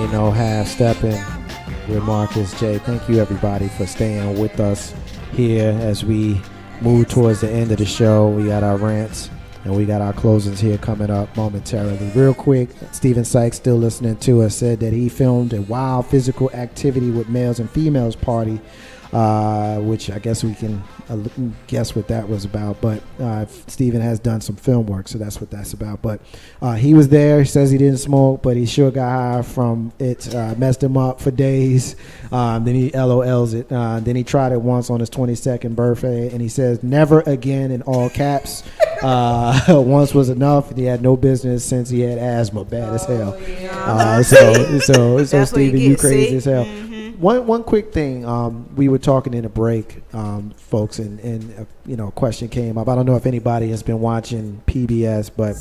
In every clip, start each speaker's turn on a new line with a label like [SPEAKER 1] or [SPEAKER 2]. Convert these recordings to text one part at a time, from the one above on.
[SPEAKER 1] have Steppin with Marcus J. Thank you, everybody, for staying with us here as we move towards the end of the show. We got our rants and we got our closings here coming up momentarily. Real quick, Stephen Sykes, still listening to us, said that he filmed a wild physical activity with males and females party, which I guess we can guess what that was about. But Stephen has done some film work, so that's what that's about. But he was there. He says he didn't smoke, but he sure got high from it. Messed him up for days. Then he LOLs it. Then he tried it once on his 22nd birthday, and he says, "Never again," in all caps. Once was enough. He had no business since he had asthma, bad as hell. So Stephen, you crazy as hell. One quick thing, we were talking in a break, folks, and a question came up. I don't know if anybody has been watching PBS, but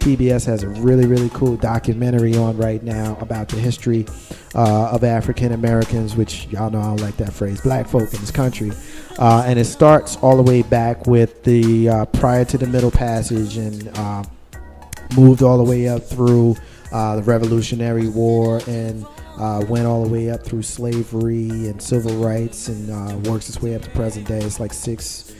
[SPEAKER 1] PBS has a really, really cool documentary on right now about the history of African Americans, which y'all know I don't like that phrase, black folk in this country. And it starts all the way back with the prior to the Middle Passage and moved all the way up through the Revolutionary War and went all the way up through slavery and civil rights and works its way up to present day. It's like 6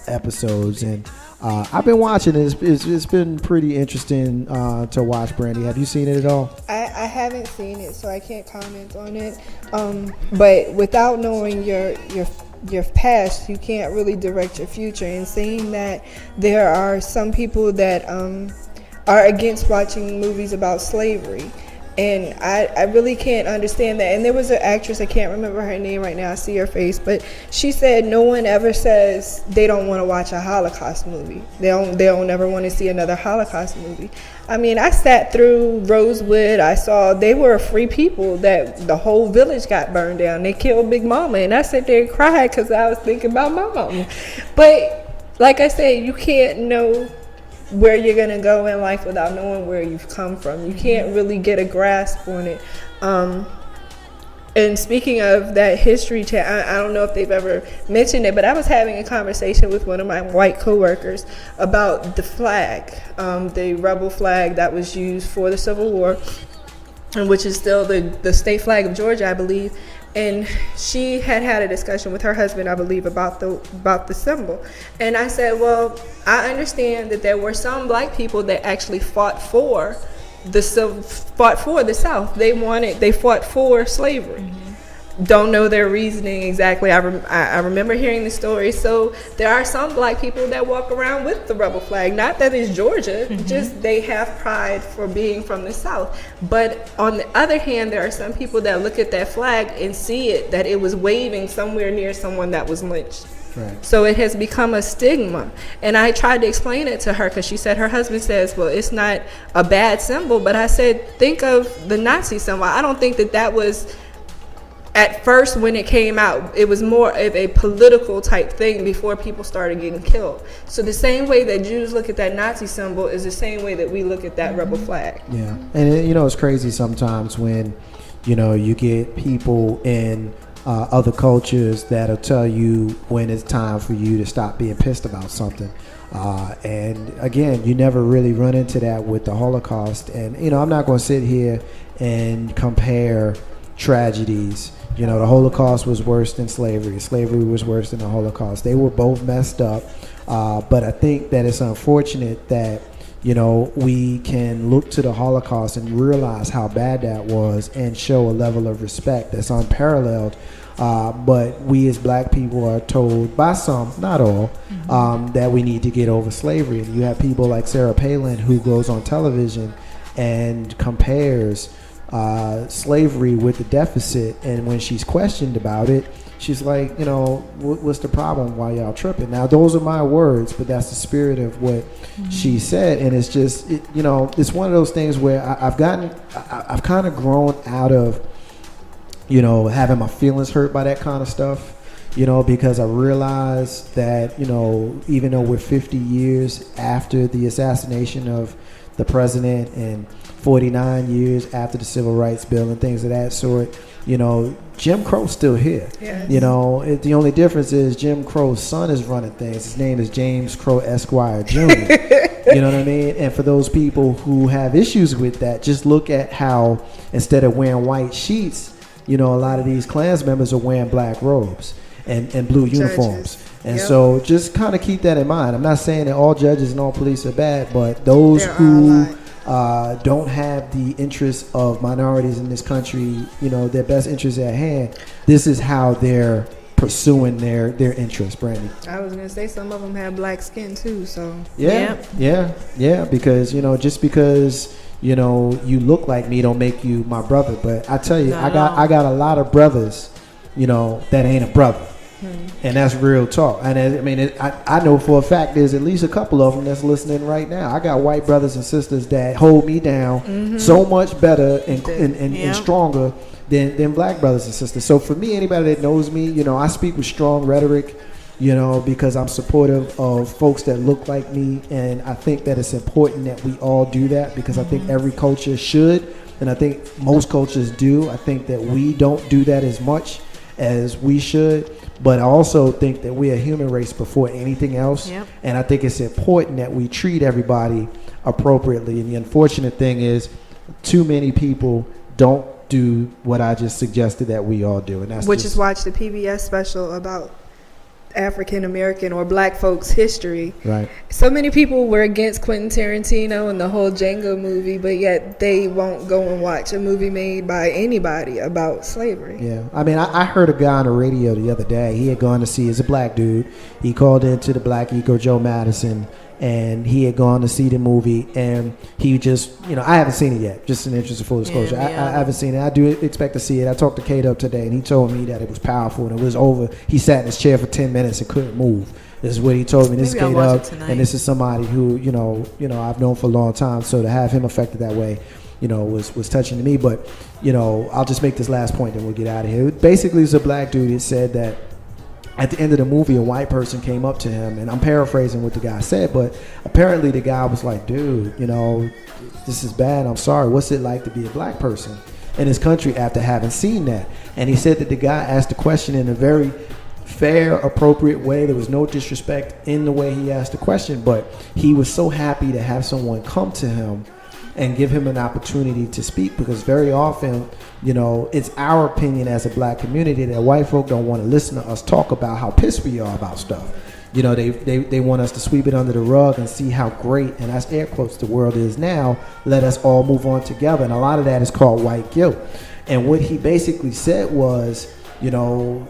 [SPEAKER 1] episodes, and I've been watching it. It's been pretty interesting to watch. Brandy, have you seen it at all?
[SPEAKER 2] I haven't seen it, so I can't comment on it. But without knowing your past, you can't really direct your future. And seeing that there are some people that are against watching movies about slavery. And I really can't understand that. And there was an actress, I can't remember her name right now, I see her face, but she said no one ever says they don't want to watch a Holocaust movie. They don't ever want to see another Holocaust movie. I mean, I sat through Rosewood. I saw they were free people that the whole village got burned down. They killed Big Mama, and I sat there and cried because I was thinking about my mama. But like I said, you can't know where you're going to go in life without knowing where you've come from. You can't really get a grasp on it. And speaking of that history, I don't know if they've ever mentioned it, but I was having a conversation with one of my white coworkers about the flag, the rebel flag that was used for the Civil War, and which is still the state flag of Georgia, I believe. And she had a discussion with her husband, I believe, about the symbol. And I said, well, I understand that there were some black people that actually fought for the South. They fought for slavery. Mm-hmm. Don't know their reasoning exactly. I remember hearing the story. So there are some black people that walk around with the rebel flag. Not that it's Georgia, just they have pride for being from the South. But on the other hand, there are some people that look at that flag and see it, that it was waving somewhere near someone that was lynched. Right. So it has become a stigma. And I tried to explain it to her because she said her husband says, well, it's not a bad symbol. But I said, think of the Nazi symbol. I don't think that was... At first, when it came out, it was more of a political type thing before people started getting killed. So the same way that Jews look at that Nazi symbol is the same way that we look at that rebel flag.
[SPEAKER 1] Yeah, and it's crazy sometimes when, you get people in other cultures that'll tell you when it's time for you to stop being pissed about something. And again, you never really run into that with the Holocaust. And, I'm not going to sit here and compare tragedies. The Holocaust was worse than slavery. Slavery was worse than the Holocaust. They were both messed up. But I think that it's unfortunate that, we can look to the Holocaust and realize how bad that was and show a level of respect that's unparalleled. But we as black people are told by some, not all, that we need to get over slavery. And you have people like Sarah Palin who goes on television and compares slavery with the deficit, and when she's questioned about it, she's like, what's the problem? Why y'all tripping? Now, those are my words, but that's the spirit of what she said, and it's just, it's one of those things where I've kind of grown out of, having my feelings hurt by that kind of stuff, because I realized that, even though we're 50 years after the assassination of the president and 49 years after the Civil Rights Bill and things of that sort, Jim Crow's still here. Yes. The only difference is Jim Crow's son is running things. His name is James Crow Esquire Jr. You know what I mean? And for those people who have issues with that, just look at how instead of wearing white sheets, you know, a lot of these Klans members are wearing black robes and blue uniforms. And so just kind of keep that in mind. I'm not saying that all judges and all police are bad, but those who don't have the interests of minorities in this country, you know, their best interests at hand, this is how they're pursuing their interests, Brandy.
[SPEAKER 2] I was gonna say some of them have black skin too, so
[SPEAKER 1] yeah, because you know, just because you know you look like me don't make you my brother. But I tell you, I got a lot of brothers, you know, that ain't a brother. And that's real talk. And I mean, I know for a fact there's at least a couple of them that's listening right now. I got white brothers and sisters that hold me down so much better and stronger than black brothers and sisters. So for me, anybody that knows me, you know, I speak with strong rhetoric, you know, because I'm supportive of folks that look like me. And I think that it's important that we all do that, because I think every culture should. And I think most cultures do. I think that we don't do that as much as we should. But I also think that we're a human race before anything else. And I think it's important that we treat everybody appropriately. And the unfortunate thing is too many people don't do what I just suggested that we all do. And that's
[SPEAKER 2] which is watch the PBS special about African American or black folks' history.
[SPEAKER 1] Right.
[SPEAKER 2] So many people were against Quentin Tarantino and the whole Django movie, but yet they won't go and watch a movie made by anybody about slavery.
[SPEAKER 1] Yeah. I mean, I heard a guy on the radio the other day. He had gone to see, as a black dude, he called into the Black Eco Joe Madison, and he had gone to see the movie, and he just, you know, I haven't seen it yet, just in the interest of full disclosure. I haven't seen it. I do expect to see it. I talked to Kate up today, and he told me that it was powerful, and it was over. He sat in his chair for 10 minutes and couldn't move. This is what he told me. This is Kate up, and this is somebody who, you know, I've known for a long time, so to have him affected that way, you know, was touching to me. But, you know, I'll just make this last point, and we'll get out of here. Basically, it's a black dude that said that at the end of the movie, a white person came up to him, and I'm paraphrasing what the guy said, but apparently the guy was like, dude, you know, this is bad. I'm sorry. What's it like to be a black person in this country after having seen that? And he said that the guy asked the question in a very fair, appropriate way. There was no disrespect in the way he asked the question, but he was so happy to have someone come to him and give him an opportunity to speak, because very often, you know, it's our opinion as a black community that white folk don't want to listen to us talk about how pissed we are about stuff. You know, they want us to sweep it under the rug and see how great, and that's air quotes, the world is now. Let us all move on together. And a lot of that is called white guilt. And what he basically said was, you know,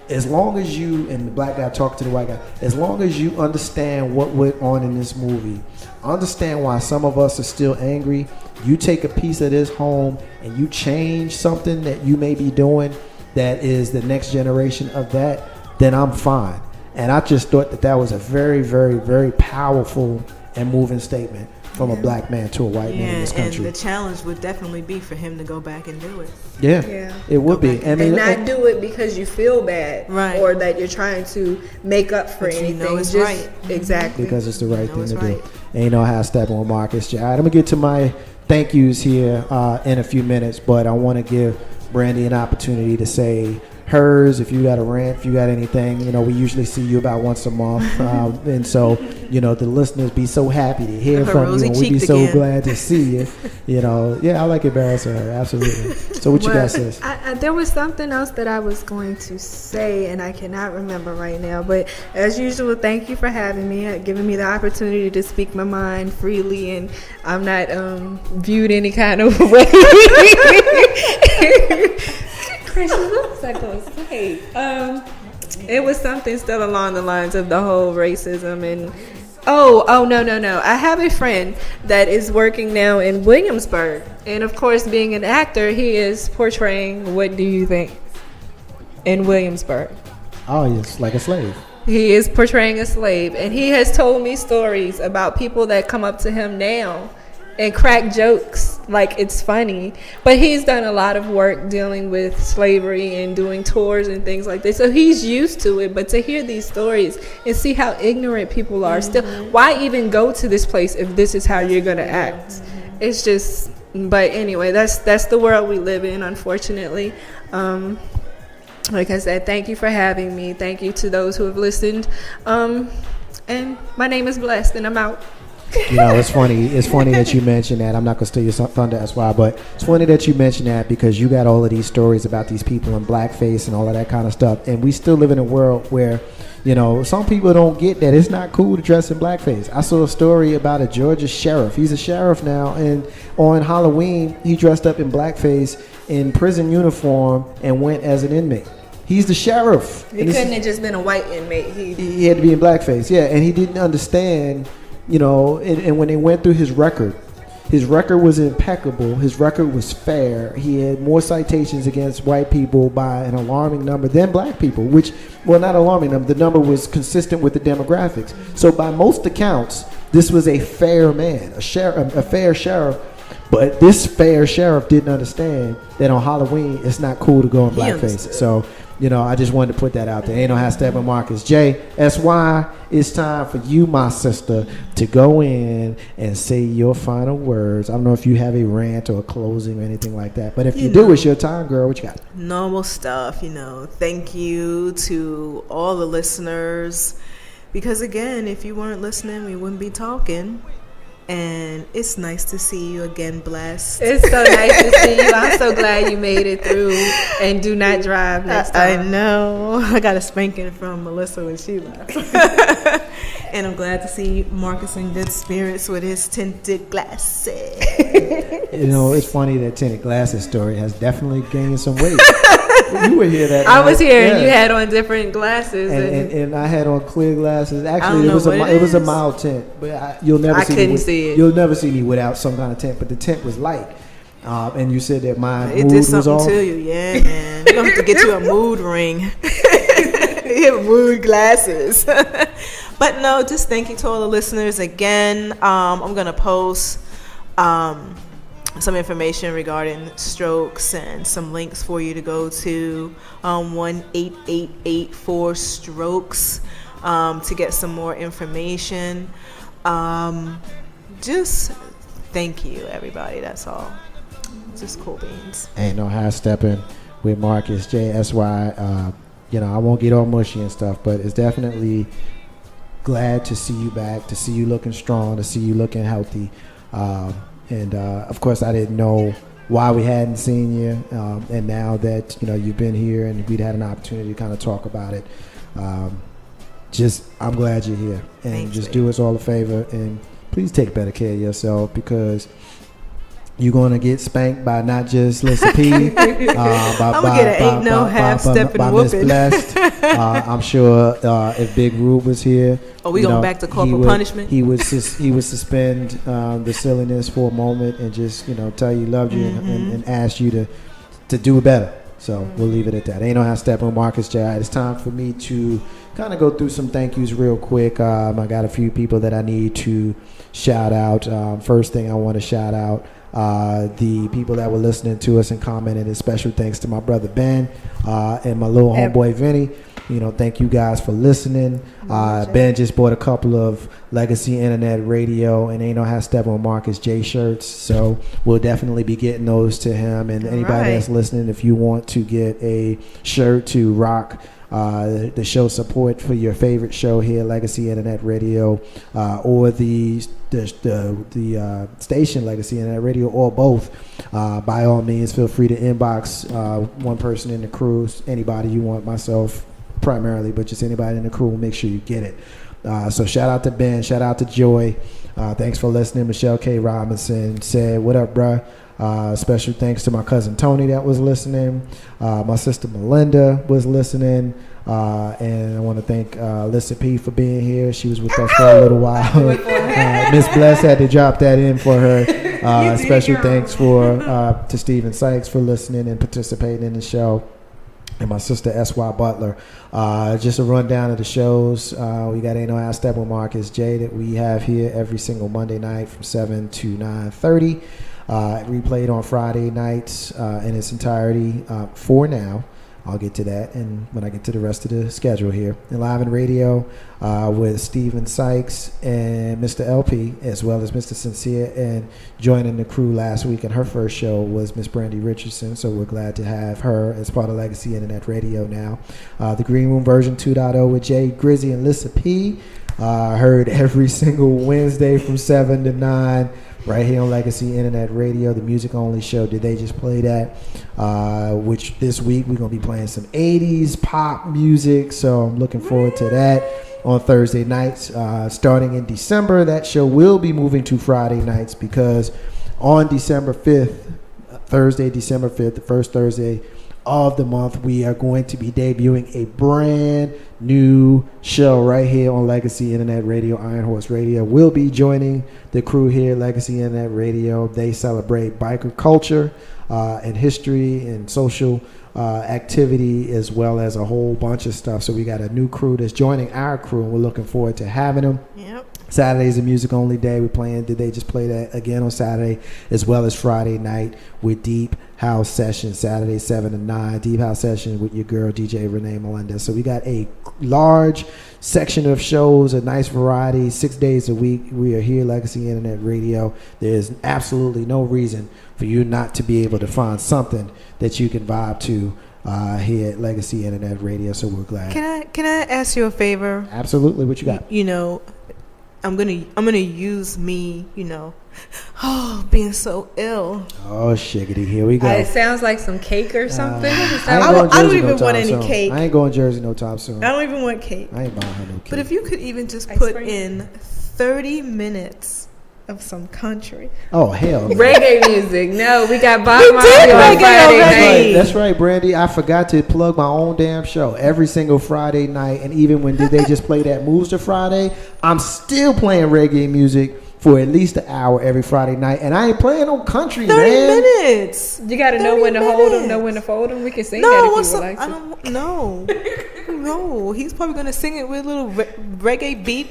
[SPEAKER 1] as long as you, and the black guy talked to the white guy, as long as you understand what went on in this movie, understand why some of us are still angry, you take a piece of this home and you change something that you may be doing that is the next generation of that, then I'm fine. And I just thought that was a very, very, very powerful and moving statement from a black man to a white man in this country.
[SPEAKER 3] And the challenge would definitely be for him to go back and do it.
[SPEAKER 1] Yeah. It would be.
[SPEAKER 2] I mean, and not do it because you feel bad,
[SPEAKER 3] right,
[SPEAKER 2] or that you're trying to make up for anything.
[SPEAKER 3] You know it's
[SPEAKER 2] just
[SPEAKER 3] right.
[SPEAKER 2] Exactly.
[SPEAKER 1] Because it's the right thing to do. And you know how Steppin with Marcus. All right, I'm going to get to my thank yous here in a few minutes, but I want to give Brandy an opportunity to say hers. If you got a rant, if you got anything, you know, we usually see you about once a month, and so, you know, the listeners be so happy to hear from you, and we be so glad to see you. You know, I like embarrassing her, absolutely. So what you got, sis?
[SPEAKER 2] There was something else that I was going to say, and I cannot remember right now. But as usual, thank you for having me, giving me the opportunity to speak my mind freely, and I'm not viewed any kind of way. Chris, what was I going to say? It was something still along the lines of the whole racism and no. I have a friend that is working now in Williamsburg, and of course, being an actor, he is portraying, what do you think, in Williamsburg?
[SPEAKER 1] Oh, yes, like a slave.
[SPEAKER 2] He is portraying a slave, and he has told me stories about people that come up to him now and crack jokes like it's funny. But he's done a lot of work dealing with slavery and doing tours and things like this. So he's used to it. But to hear these stories and see how ignorant people are still, why even go to this place if this is how you're going to act? It's just, but anyway, that's the world we live in, unfortunately. Like I said, thank you for having me. Thank you to those who have listened. And my name is Blessed, and I'm out.
[SPEAKER 1] You know, it's funny. It's funny that you mentioned that. I'm not gonna steal your thunder, that's why. But it's funny that you mentioned that because you got all of these stories about these people in blackface and all of that kind of stuff, and we still live in a world where, you know, some people don't get that it's not cool to dress in blackface. I saw a story about a Georgia sheriff. He's a sheriff now, and on Halloween he dressed up in blackface in prison uniform and went as an inmate. He's the sheriff.
[SPEAKER 2] He couldn't have just been a white inmate.
[SPEAKER 1] He had to be in blackface, yeah, and he didn't understand. You know, and when they went through his record was impeccable. His record was fair. He had more citations against white people by an alarming number than black people, which, well, not alarming number. The number was consistent with the demographics. So by most accounts, this was a fair man, a fair sheriff. But this fair sheriff didn't understand that on Halloween, it's not cool to go in blackface. So, you know, I just wanted to put that out there. Ain't no how Steppin Marcus. J, SY, it's time for you, my sister, to go in and say your final words. I don't know if you have a rant or a closing or anything like that. But if you do, it's your time, girl. What you got?
[SPEAKER 3] Normal stuff, you know. Thank you to all the listeners. Because, again, if you weren't listening, we wouldn't be talking. And it's nice to see you again, Blessed.
[SPEAKER 2] It's so nice to see you. I'm so glad you made it through. And do not drive next time.
[SPEAKER 3] I know. I got a spanking from Melissa when she left. And I'm glad to see Marcus in good spirits with his tinted glasses.
[SPEAKER 1] You know, it's funny that tinted glasses story has definitely gained some weight. You were here that
[SPEAKER 2] I
[SPEAKER 1] night.
[SPEAKER 2] was here, and you had on different glasses,
[SPEAKER 1] and I had on clear glasses. Actually,
[SPEAKER 3] it
[SPEAKER 1] was a mild tint, but you'll never see
[SPEAKER 2] couldn't
[SPEAKER 1] me
[SPEAKER 2] see it.
[SPEAKER 1] You'll never see me without some kind of tint. But the tint was light, and you said that my
[SPEAKER 3] it
[SPEAKER 1] mood
[SPEAKER 3] did
[SPEAKER 1] was
[SPEAKER 3] something
[SPEAKER 1] off.
[SPEAKER 3] to you, yeah, man. You're gonna have to get you a mood ring. You have mood glasses. But no, just thank you to all the listeners again. I'm gonna post some information regarding strokes and some links for you to go to 1-888-4-STROKES to get some more information. Just thank you, everybody. That's all. Just cool beans.
[SPEAKER 1] Ain't no high stepping with Marcus JSY. You know, I won't get all mushy and stuff, but it's definitely glad to see you back, to see you looking strong, to see you looking healthy. And of course, I didn't know why we hadn't seen you. And now that, you know, you've been here and we'd had an opportunity to kind of talk about it, I'm glad you're here. And
[SPEAKER 3] Thanks,
[SPEAKER 1] just
[SPEAKER 3] baby.
[SPEAKER 1] do us all a favor and please take better care of yourself, because you're going to get spanked by not just Lissa P,
[SPEAKER 3] I'm going to get an ain't no half stepping
[SPEAKER 1] by Miss
[SPEAKER 3] whooping.
[SPEAKER 1] Blessed. I'm sure if Big Rube was here,
[SPEAKER 3] Are we going back to corporal punishment?
[SPEAKER 1] He would suspend the silliness for a moment and just, you know, tell you he loved you and ask you to do better. So we'll leave it at that. Ain't no how stepping Marcus J. It's time for me to kind of go through some thank yous real quick. I got a few people that I need to shout out. First thing I want to shout out the people that were listening to us and commented, and special thanks to my brother Ben and my little homeboy Vinny. You know, thank you guys for listening. Ben just bought a couple of Legacy Internet Radio and Ain't No How Step on Marcus J shirts, so we'll definitely be getting those to him. And anybody that's listening, if you want to get a shirt to rock the show support for your favorite show here, Legacy Internet Radio, or the station Legacy Internet Radio, or both, by all means, feel free to inbox one person in the crew, anybody you want, myself primarily, but just anybody in the crew, make sure you get it. So shout out to Ben, shout out to Joy. Thanks for listening. Michelle K. Robinson said, "What up, bruh?" Special thanks to my cousin Tony that was listening. My sister Melinda was listening. And I want to thank Lissa P for being here. She was with us for a little while. Miss Bless had to drop that in for her. Special thanks to Stephen Sykes for listening and participating in the show. And my sister S.Y. Butler. Just a rundown of the shows. We got Ain't No How Step with Marcus J that we have here every single Monday night from 7 to 9:30. Replayed on Friday nights in its entirety for now. I'll get to that and when I get to the rest of the schedule here. And live in radio with Stephen Sykes and Mr. LP, as well as Mr. Sincere. And joining the crew last week in her first show was Miss Brandy Richardson. So we're glad to have her as part of Legacy Internet Radio now. The Green Room version 2.0 with Jay Grizzy and Lissa P. Heard every single Wednesday from 7 to 9 right here on Legacy Internet Radio, the music only show. Did they just play that? Which this week we're going to be playing some 80s pop music, so I'm looking forward to that on Thursday nights. Starting in December, that show will be moving to Friday nights because on December 5th, Thursday, December 5th, the first Thursday of the month, we are going to be debuting a brand new show right here on Legacy Internet Radio. Iron Horse Radio will be joining the crew here, Legacy Internet Radio. They celebrate biker culture and history and social activity, as well as a whole bunch of stuff. So we got a new crew that's joining our crew, and we're looking forward to having them.
[SPEAKER 3] Yep.
[SPEAKER 1] Saturday's a music only day. We're playing Did They Just Play That again on Saturday, as well as Friday night with Deep House Session, Saturday 7 to 9. Deep House Session with your girl DJ Renee Melendez. So we got a large section of shows, a nice variety, 6 days a week. We are here, Legacy Internet Radio. There's absolutely no reason for you not to be able to find something that you can vibe to here at Legacy Internet Radio. So we're glad.
[SPEAKER 3] Can I ask you a favor?
[SPEAKER 1] Absolutely. What you got?
[SPEAKER 3] You know, I'm gonna use me, being so ill.
[SPEAKER 1] Oh, shiggity, here we go.
[SPEAKER 2] It sounds like some cake or something.
[SPEAKER 3] I don't even want any cake.
[SPEAKER 1] I ain't going Jersey no time soon.
[SPEAKER 3] I don't even want cake.
[SPEAKER 1] I ain't buying her no cake.
[SPEAKER 3] But if you could even just
[SPEAKER 2] Ice
[SPEAKER 3] put
[SPEAKER 2] cream?
[SPEAKER 3] in 30 minutes of some country.
[SPEAKER 1] Oh, hell no.
[SPEAKER 2] Reggae music. No, we got Bob
[SPEAKER 3] We
[SPEAKER 2] Marley
[SPEAKER 3] did
[SPEAKER 2] on
[SPEAKER 3] reggae
[SPEAKER 2] Friday
[SPEAKER 3] already.
[SPEAKER 2] night.
[SPEAKER 1] That's right, Brandy. I forgot to plug my own damn show every single Friday night. And even when Did They Just Play That Moves to Friday, I'm still playing reggae music for at least an hour every Friday night. And I ain't playing no country,
[SPEAKER 3] 30
[SPEAKER 1] man.
[SPEAKER 3] minutes.
[SPEAKER 2] You got to know
[SPEAKER 3] 30
[SPEAKER 2] when to hold them,
[SPEAKER 3] minutes.
[SPEAKER 2] know when to fold them. We can sing
[SPEAKER 3] No,
[SPEAKER 2] that if
[SPEAKER 3] what's
[SPEAKER 2] you would
[SPEAKER 3] up?
[SPEAKER 2] like
[SPEAKER 3] I
[SPEAKER 2] to.
[SPEAKER 3] don't. No, no. He's probably gonna sing it with a little reggae beat,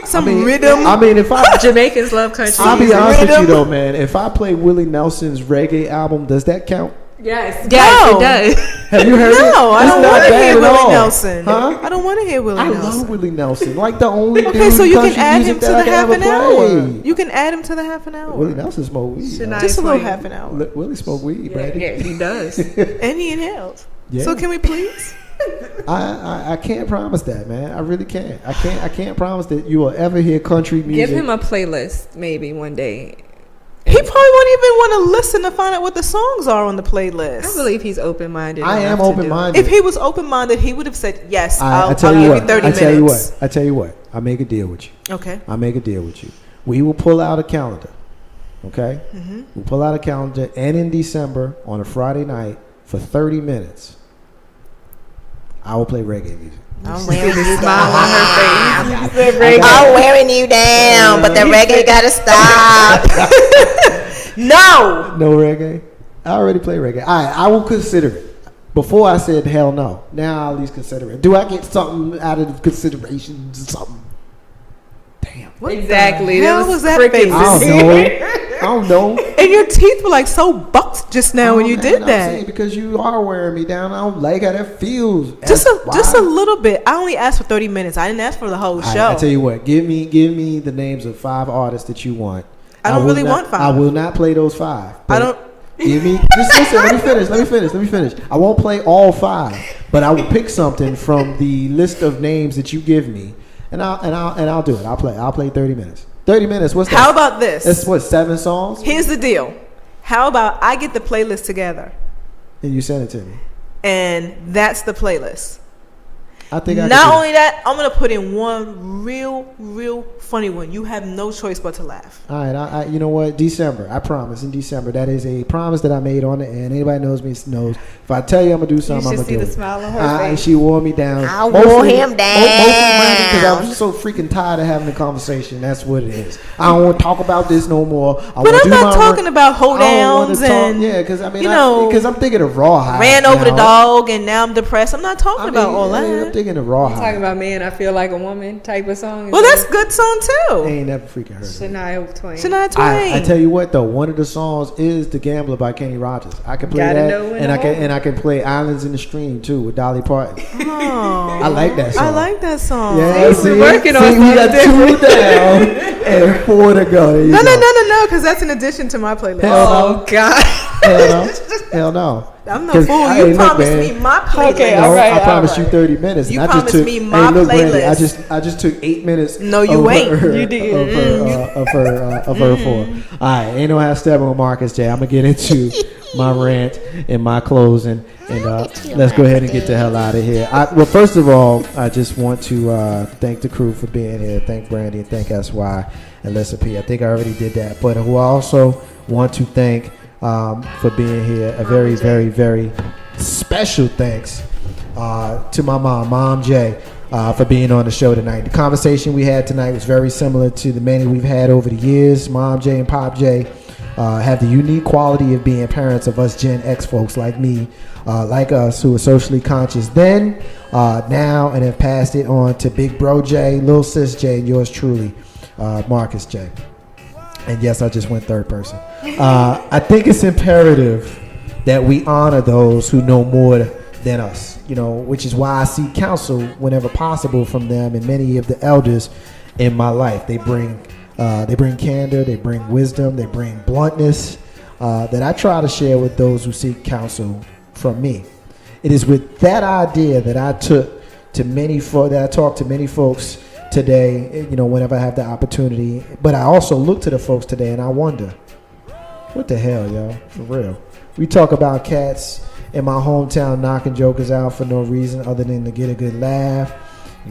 [SPEAKER 3] some rhythm.
[SPEAKER 1] I mean, if I...
[SPEAKER 2] Jamaicans love country
[SPEAKER 1] I'll be
[SPEAKER 2] music.
[SPEAKER 1] honest with you, though, man. If I play Willie Nelson's reggae album, does that count?
[SPEAKER 2] Yes,
[SPEAKER 3] No.
[SPEAKER 2] it does.
[SPEAKER 1] Have you heard it?
[SPEAKER 3] No, I
[SPEAKER 1] It's
[SPEAKER 3] don't
[SPEAKER 1] not
[SPEAKER 3] want to
[SPEAKER 1] bad
[SPEAKER 3] hear
[SPEAKER 1] at
[SPEAKER 3] Willie
[SPEAKER 1] all.
[SPEAKER 3] Nelson.
[SPEAKER 1] Huh?
[SPEAKER 3] I don't want to hear Willie
[SPEAKER 1] I
[SPEAKER 3] Nelson.
[SPEAKER 1] love Willie Nelson. Like the only
[SPEAKER 3] Okay,
[SPEAKER 1] dude
[SPEAKER 3] so
[SPEAKER 1] in
[SPEAKER 3] you can
[SPEAKER 1] country
[SPEAKER 3] add him
[SPEAKER 1] music
[SPEAKER 3] to
[SPEAKER 1] that
[SPEAKER 3] the
[SPEAKER 1] I can
[SPEAKER 3] half
[SPEAKER 1] ever
[SPEAKER 3] an hour.
[SPEAKER 1] play.
[SPEAKER 3] You can add him to the half an hour.
[SPEAKER 1] Willie Nelson smoke weed.
[SPEAKER 2] Shania
[SPEAKER 3] Just a little
[SPEAKER 2] Twain.
[SPEAKER 3] half an hour.
[SPEAKER 1] Willie smoke weed,
[SPEAKER 2] Yeah,
[SPEAKER 1] Brady.
[SPEAKER 2] yeah, he does.
[SPEAKER 3] And he inhaled.
[SPEAKER 1] Yeah.
[SPEAKER 3] So can we please?
[SPEAKER 1] I can't promise that, man. I really can't. I can't promise that you will ever hear country music.
[SPEAKER 2] Give him a playlist maybe one day.
[SPEAKER 3] He probably won't even want to listen to find out what the songs are on the playlist.
[SPEAKER 2] I believe he's open-minded.
[SPEAKER 1] I am
[SPEAKER 2] enough to do it.
[SPEAKER 1] open-minded.
[SPEAKER 3] If he was open-minded, he would have said, yes,
[SPEAKER 1] I
[SPEAKER 3] I'll
[SPEAKER 1] tell
[SPEAKER 3] give
[SPEAKER 1] you
[SPEAKER 3] you
[SPEAKER 1] what.
[SPEAKER 3] 30
[SPEAKER 1] I
[SPEAKER 3] minutes.
[SPEAKER 1] tell you what. I tell you what. I make a deal with you.
[SPEAKER 3] Okay.
[SPEAKER 1] I make a deal with you. We will pull out a calendar. Okay?
[SPEAKER 3] Mm-hmm.
[SPEAKER 1] We'll pull out a calendar, and in December on a Friday night for 30 minutes, I will play reggae music.
[SPEAKER 3] I'm
[SPEAKER 2] See
[SPEAKER 3] wearing
[SPEAKER 2] the
[SPEAKER 3] you
[SPEAKER 2] smile on
[SPEAKER 3] down.
[SPEAKER 2] her face.
[SPEAKER 3] I'm wearing you down, but the reggae gotta stop. No.
[SPEAKER 1] No reggae? I already play reggae. All right, I will consider it. Before I said hell no. Now I'll at least consider it. Do I get something out of the consideration? Something. Damn.
[SPEAKER 3] What
[SPEAKER 2] Exactly.
[SPEAKER 3] the hell
[SPEAKER 2] That
[SPEAKER 3] was that
[SPEAKER 2] crickets.
[SPEAKER 3] face?
[SPEAKER 1] I don't know. I don't know.
[SPEAKER 3] And your teeth were like so bucked just now when you
[SPEAKER 1] Man,
[SPEAKER 3] did
[SPEAKER 1] I'm
[SPEAKER 3] that.
[SPEAKER 1] saying because you are wearing me down. I don't like how that feels.
[SPEAKER 3] Just
[SPEAKER 1] That's
[SPEAKER 3] a
[SPEAKER 1] why.
[SPEAKER 3] little bit. I only asked for 30 minutes. I didn't ask for the whole
[SPEAKER 1] All right,
[SPEAKER 3] show.
[SPEAKER 1] I tell you what. Give me the names of 5 artists that you want.
[SPEAKER 3] I don't
[SPEAKER 1] will
[SPEAKER 3] really
[SPEAKER 1] not-
[SPEAKER 3] want 5.
[SPEAKER 1] I will not play those 5.
[SPEAKER 3] I
[SPEAKER 1] but
[SPEAKER 3] don't.
[SPEAKER 1] Give me. Just listen. Let me finish. I won't play all 5, but I will pick something from the list of names that you give me, and I'll do it. I'll play 30 minutes. 30 minutes. What's that?
[SPEAKER 3] How about this?
[SPEAKER 1] That's what, 7 songs?
[SPEAKER 3] Here's the deal. How about I get the playlist together,
[SPEAKER 1] And you send it to me.
[SPEAKER 3] and that's the playlist.
[SPEAKER 1] I think I
[SPEAKER 3] Not
[SPEAKER 1] can do
[SPEAKER 3] only that, I'm gonna put in one real funny one. You have no choice but to laugh.
[SPEAKER 1] All right, I you know what? December. I promise. In December, that is a promise that I made on it, and anybody knows me knows. If I tell you I'm gonna do
[SPEAKER 2] You
[SPEAKER 1] something, I'm
[SPEAKER 2] should
[SPEAKER 1] gonna
[SPEAKER 2] see
[SPEAKER 1] do
[SPEAKER 2] the
[SPEAKER 1] it.
[SPEAKER 2] smile on her
[SPEAKER 1] And
[SPEAKER 2] face.
[SPEAKER 1] she wore me down.
[SPEAKER 3] I wore him down.
[SPEAKER 1] Because I'm so freaking tired of having the conversation. That's what it is. I don't want to talk about this no more.
[SPEAKER 3] But I'm not talking about hold downs and
[SPEAKER 1] yeah, because I mean,
[SPEAKER 3] you know,
[SPEAKER 1] because I'm thinking of rawhide.
[SPEAKER 3] ran over the
[SPEAKER 1] now.
[SPEAKER 3] dog and now I'm depressed. I'm not talking
[SPEAKER 1] I mean,
[SPEAKER 3] about all
[SPEAKER 1] I'm
[SPEAKER 3] that.
[SPEAKER 1] thinking of rawhide.
[SPEAKER 2] Talking about man, I feel like a woman type of song.
[SPEAKER 3] Well, that's a good song
[SPEAKER 1] I
[SPEAKER 3] too.
[SPEAKER 1] ain't never freaking heard of it.
[SPEAKER 2] Shania Twain.
[SPEAKER 3] Shania Twain.
[SPEAKER 1] I tell you what though, one of the songs is "The Gambler" by Kenny Rogers. I can play
[SPEAKER 2] Gotta
[SPEAKER 1] that,
[SPEAKER 2] know when
[SPEAKER 1] and
[SPEAKER 2] to hold it.
[SPEAKER 1] I can play "Islands in the Stream" too with Dolly Parton.
[SPEAKER 3] Oh,
[SPEAKER 1] I like that song.
[SPEAKER 3] I like that song.
[SPEAKER 1] Yeah,
[SPEAKER 2] See, we're working on
[SPEAKER 1] we got
[SPEAKER 2] something
[SPEAKER 1] 2 down and 4 to go. There you
[SPEAKER 3] No,
[SPEAKER 1] go.
[SPEAKER 3] no, because that's in addition to my playlist.
[SPEAKER 1] Hell
[SPEAKER 2] Oh God.
[SPEAKER 1] Hell no.
[SPEAKER 3] I'm no
[SPEAKER 1] 'Cause,
[SPEAKER 3] fool.
[SPEAKER 1] hey,
[SPEAKER 3] You
[SPEAKER 1] look,
[SPEAKER 3] promised
[SPEAKER 1] man.
[SPEAKER 3] me my playlist.
[SPEAKER 2] Okay,
[SPEAKER 1] No,
[SPEAKER 2] all right,
[SPEAKER 1] I promised
[SPEAKER 2] all
[SPEAKER 1] you
[SPEAKER 2] right.
[SPEAKER 1] 30 minutes.
[SPEAKER 3] You
[SPEAKER 1] and I just
[SPEAKER 3] promised
[SPEAKER 1] took,
[SPEAKER 3] me my
[SPEAKER 1] look, Brandy,
[SPEAKER 3] playlist.
[SPEAKER 1] I just took 8 minutes.
[SPEAKER 3] No, you
[SPEAKER 1] of
[SPEAKER 3] ain't.
[SPEAKER 1] Her,
[SPEAKER 2] You did.
[SPEAKER 1] of her for. All right, ain't no half stepping with Marcus J. I'm gonna get into my rant and my closing, and let's go ahead and get the hell out of here. Well, first of all, I just want to thank the crew for being here. Thank Brandy and thank SY and Lissa P. I think I already did that, but who I also want to thank for being here. A very, very, very special thanks to my Mom J, for being on the show tonight. The conversation we had tonight was very similar to the many we've had over the years. Mom J and Pop J have the unique quality of being parents of us Gen X folks like me, like us, who are socially conscious then, now, and have passed it on to Big Bro J, Lil Sis J, and yours truly, Marcus J. And yes, I just went third person. I think it's imperative that we honor those who know more than us, which is why I seek counsel whenever possible from them and many of the elders in my life. They bring candor, they bring wisdom, they bring bluntness that I try to share with those who seek counsel from me. It is with that idea that I talk to many folks today, whenever I have the opportunity. But I also look to the folks today and I wonder, what the hell, y'all? For real. We talk about cats in my hometown knocking jokers out for no reason other than to get a good laugh.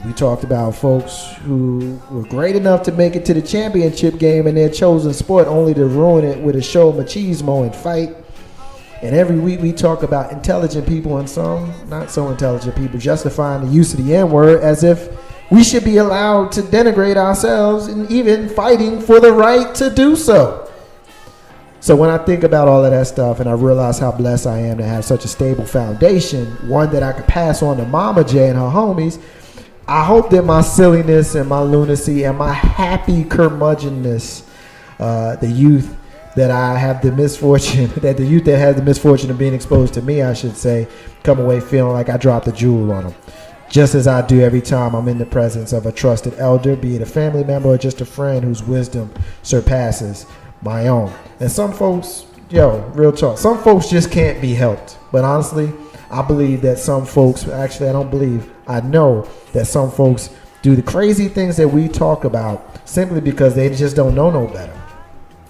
[SPEAKER 1] We talked about folks who were great enough to make it to the championship game in their chosen sport only to ruin it with a show machismo and fight. And every week we talk about intelligent people and some not so intelligent people justifying the use of the N-word as if we should be allowed to denigrate ourselves and even fighting for the right to do so. So when I think about all of that stuff and I realize how blessed I am to have such a stable foundation, one that I could pass on to Mama J and her homies, I hope that my silliness and my lunacy and my happy curmudgeonness, the youth that has the misfortune of being exposed to me, I should say, come away feeling like I dropped a jewel on them. Just as I do every time I'm in the presence of a trusted elder, be it a family member or just a friend whose wisdom surpasses my own. And some folks, real talk, some folks just can't be helped. But honestly, I believe that some folks, actually I don't believe, I know that some folks do the crazy things that we talk about simply because they just don't know no better.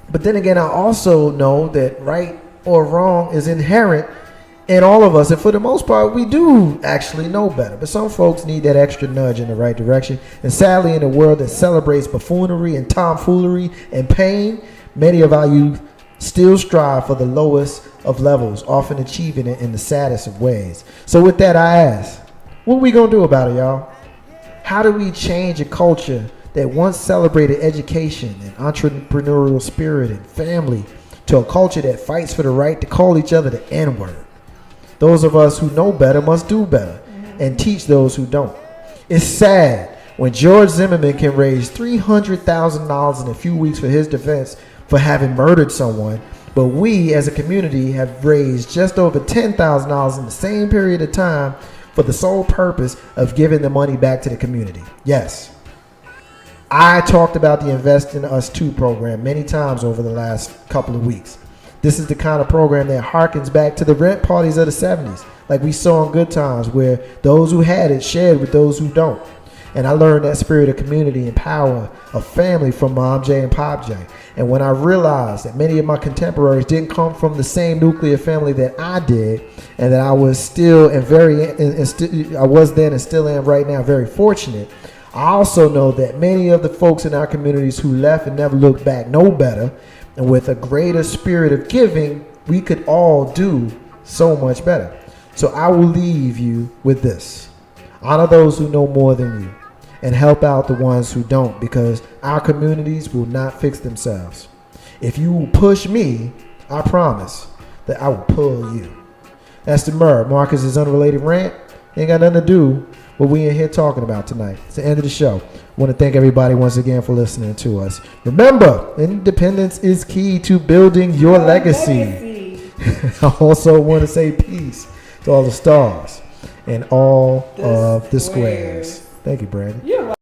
[SPEAKER 1] But then again, I also know that right or wrong is inherent in all of us, and for the most part, we do actually know better. But some folks need that extra nudge in the right direction. And sadly, in a world that celebrates buffoonery and tomfoolery and pain, many of our youth still strive for the lowest of levels, often achieving it in the saddest of ways. So with that, I ask, what are we going to do about it, y'all? How do we change a culture that once celebrated education and entrepreneurial spirit and family to a culture that fights for the right to call each other the N-word? Those of us who know better must do better and teach those who don't. It's sad when George Zimmerman can raise $300,000 in a few weeks for his defense for having murdered someone, but we as a community have raised just over $10,000 in the same period of time for the sole purpose of giving the money back to the community. Yes, I talked about the Invest in Us 2 program many times over the last couple of weeks. This is the kind of program that harkens back to the rent parties of the 70s, like we saw in Good Times, where those who had it shared with those who don't. And I learned that spirit of community and power of family from Mom J and Pop J. And when I realized that many of my contemporaries didn't come from the same nuclear family that I did, and that I was still I was then and still am right now very fortunate, I also know that many of the folks in our communities who left and never looked back know better. And with a greater spirit of giving, we could all do so much better. So I will leave you with this. Honor those who know more than you and help out the ones who don't, because our communities will not fix themselves. If you will push me, I promise that I will pull you. That's the Marcus's unrelated rant. Ain't got nothing to do what we in here talking about tonight. It's the end of the show. I want to thank everybody once again for listening to us. Remember, independence is key to building your legacy. I also want to say peace to all the stars and all of the squares. Thank you, Brandon.